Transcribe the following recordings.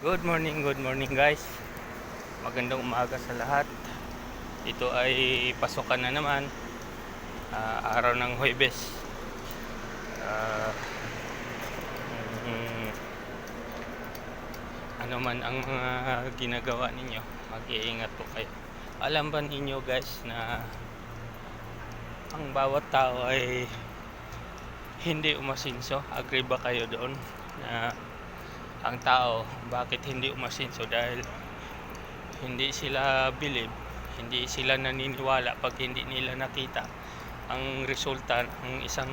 Good morning guys. Magandang umaga sa lahat. Ito ay pasukan na naman. Araw ng Huwebes. Ah, mm, ano man ang mga ginagawa ninyo, mag-iingat po kayo. Alam ba ninyo guys na ang bawat tao ay hindi umasinso? Agree ba kayo doon na ang tao bakit hindi umasinso? Dahil hindi sila believe, hindi sila naniniwala pag hindi nila nakita ang resulta ng isang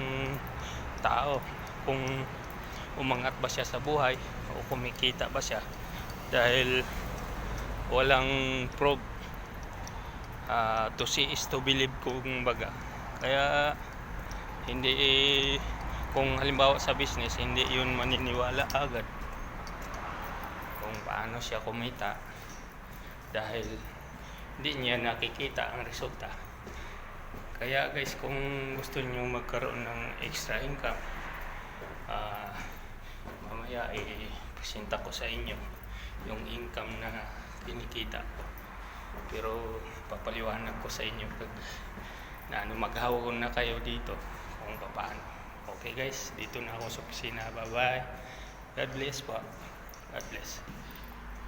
tao, kung umangat ba siya sa buhay o kumikita ba siya, dahil walang proof. To see is to believe, kung baga. Kaya hindi, kung halimbawa sa business, hindi yun maniniwala agad kung paano siya kumita dahil hindi niya nakikita ang resulta. Kaya guys, kung gusto niyo magkaroon ng extra income, mamaya presenta ko sa inyo yung income na kinikita ko. Pero papaliwanag ko sa inyo pag na maghawon na kayo dito kung paano. Okay guys, dito na ako sa opisina. Bye bye. God bless po. God bless.